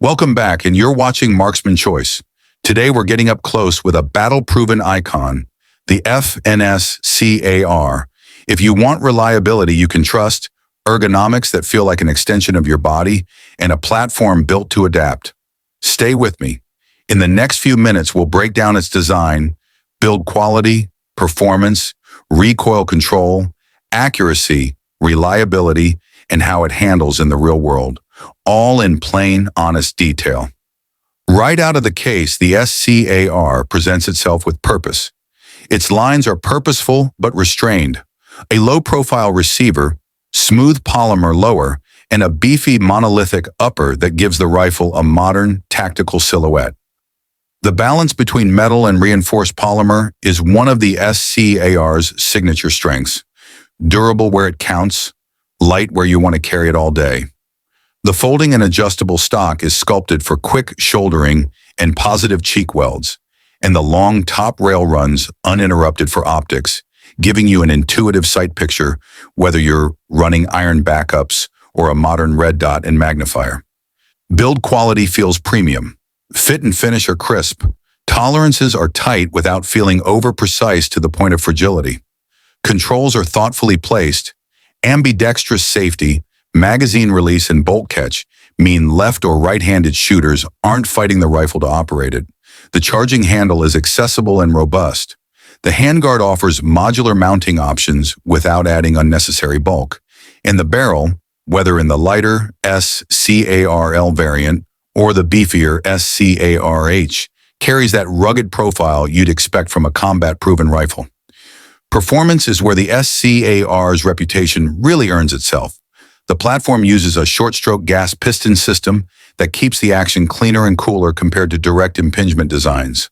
Welcome back, and you're watching Marksman Choice. Today we're getting up close with a battle-proven icon, the SCAR. If you want reliability you can trust, ergonomics that feel like an extension of your body, and a platform built to adapt. Stay with me. In the next few minutes we'll break down its design, build quality, performance, recoil control, accuracy, reliability, and how it handles in the real world, all in plain, honest detail. Right out of the case, the SCAR presents itself with purpose. Its lines are purposeful but restrained. A low-profile receiver, smooth polymer lower, and a beefy monolithic upper that gives the rifle a modern, tactical silhouette. The balance between metal and reinforced polymer is one of the SCAR's signature strengths. Durable where it counts, light where you want to carry it all day. The folding and adjustable stock is sculpted for quick shouldering and positive cheek welds, and the long top rail runs uninterrupted for optics, giving you an intuitive sight picture whether you're running iron backups or a modern red dot and magnifier. Build quality feels premium. Fit and finish are crisp. Tolerances are tight without feeling over-precise to the point of fragility. Controls are thoughtfully placed. Ambidextrous safety, magazine release, and bolt catch mean left or right-handed shooters aren't fighting the rifle to operate it. The charging handle is accessible and robust. The handguard offers modular mounting options without adding unnecessary bulk. And the barrel, whether in the lighter SCARL variant or the beefier SCARH, carries that rugged profile you'd expect from a combat-proven rifle. Performance is where the SCAR's reputation really earns itself. The platform uses a short-stroke gas piston system that keeps the action cleaner and cooler compared to direct impingement designs.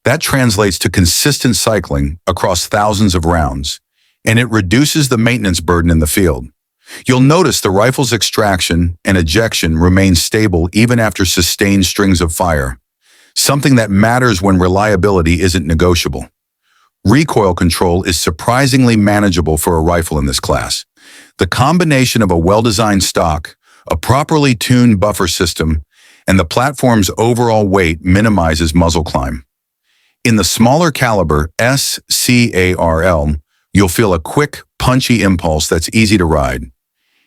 That translates to consistent cycling across thousands of rounds, and it reduces the maintenance burden in the field. You'll notice the rifle's extraction and ejection remain stable even after sustained strings of fire, something that matters when reliability isn't negotiable. Recoil control is surprisingly manageable for a rifle in this class. The combination of a well-designed stock, a properly tuned buffer system, and the platform's overall weight minimizes muzzle climb. In the smaller caliber SCARL, you'll feel a quick, punchy impulse that's easy to ride.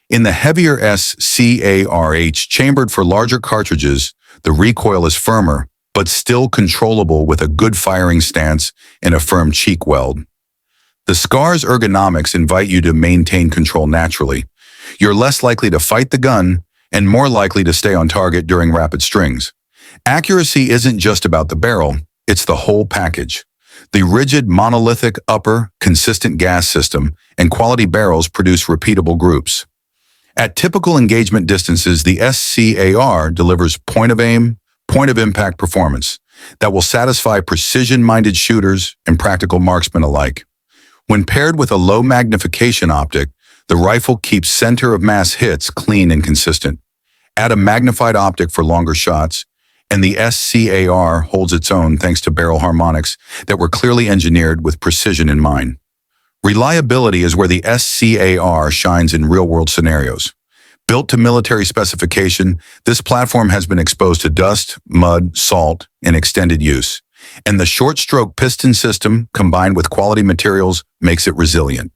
In the heavier SCARH, chambered for larger cartridges, the recoil is firmer, but still controllable with a good firing stance and a firm cheek weld. The SCAR's ergonomics invite you to maintain control naturally. You're less likely to fight the gun and more likely to stay on target during rapid strings. Accuracy isn't just about the barrel, it's the whole package. The rigid monolithic upper, consistent gas system, and quality barrels produce repeatable groups. At typical engagement distances, the SCAR delivers point of aim, point of impact performance that will satisfy precision-minded shooters and practical marksmen alike. When paired with a low magnification optic, the rifle keeps center of mass hits clean and consistent. Add a magnified optic for longer shots, and the SCAR holds its own thanks to barrel harmonics that were clearly engineered with precision in mind. Reliability is where the SCAR shines in real-world scenarios. Built to military specification, this platform has been exposed to dust, mud, salt, and extended use. And the short-stroke piston system, combined with quality materials, makes it resilient.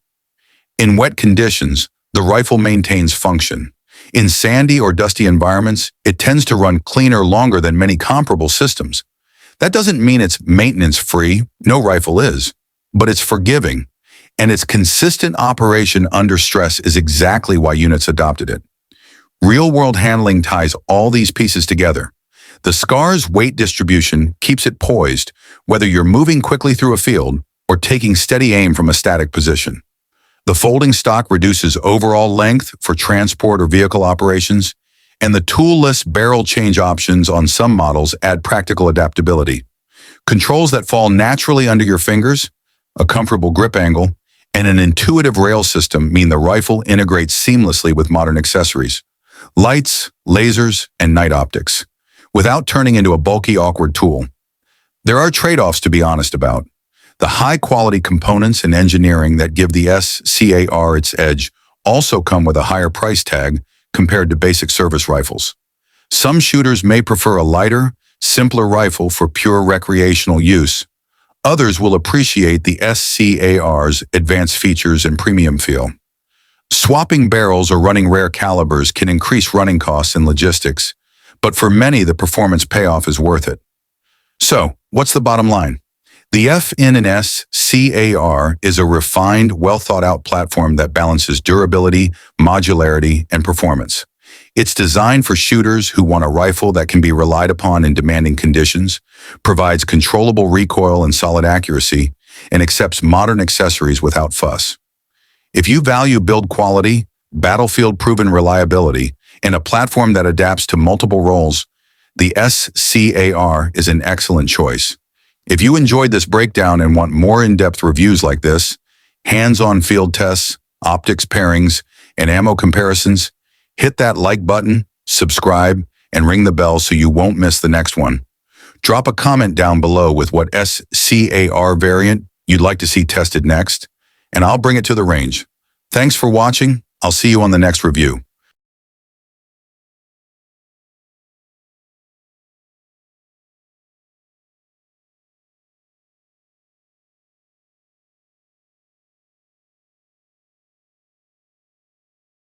In wet conditions, the rifle maintains function. In sandy or dusty environments, it tends to run cleaner longer than many comparable systems. That doesn't mean it's maintenance-free, no rifle is, but it's forgiving, and its consistent operation under stress is exactly why units adopted it. Real-world handling ties all these pieces together. The SCAR's weight distribution keeps it poised, whether you're moving quickly through a field or taking steady aim from a static position. The folding stock reduces overall length for transport or vehicle operations, and the toolless barrel change options on some models add practical adaptability. Controls that fall naturally under your fingers, a comfortable grip angle, and an intuitive rail system mean the rifle integrates seamlessly with modern accessories, lights, lasers, and night optics, without turning into a bulky, awkward tool. There are trade-offs to be honest about. The high-quality components and engineering that give the SCAR its edge also come with a higher price tag compared to basic service rifles. Some shooters may prefer a lighter, simpler rifle for pure recreational use. Others will appreciate the SCAR's advanced features and premium feel. Swapping barrels or running rare calibers can increase running costs and logistics, but for many the performance payoff is worth it. So, what's the bottom line? The FNS SCAR is a refined, well-thought-out platform that balances durability, modularity, and performance. It's designed for shooters who want a rifle that can be relied upon in demanding conditions, provides controllable recoil and solid accuracy, and accepts modern accessories without fuss. If you value build quality, battlefield-proven reliability, and a platform that adapts to multiple roles, the SCAR is an excellent choice. If you enjoyed this breakdown and want more in-depth reviews like this, hands-on field tests, optics pairings, and ammo comparisons, hit that like button, subscribe, and ring the bell so you won't miss the next one. Drop a comment down below with what SCAR variant you'd like to see tested next, and I'll bring it to the range. Thanks for watching. I'll see you on the next review.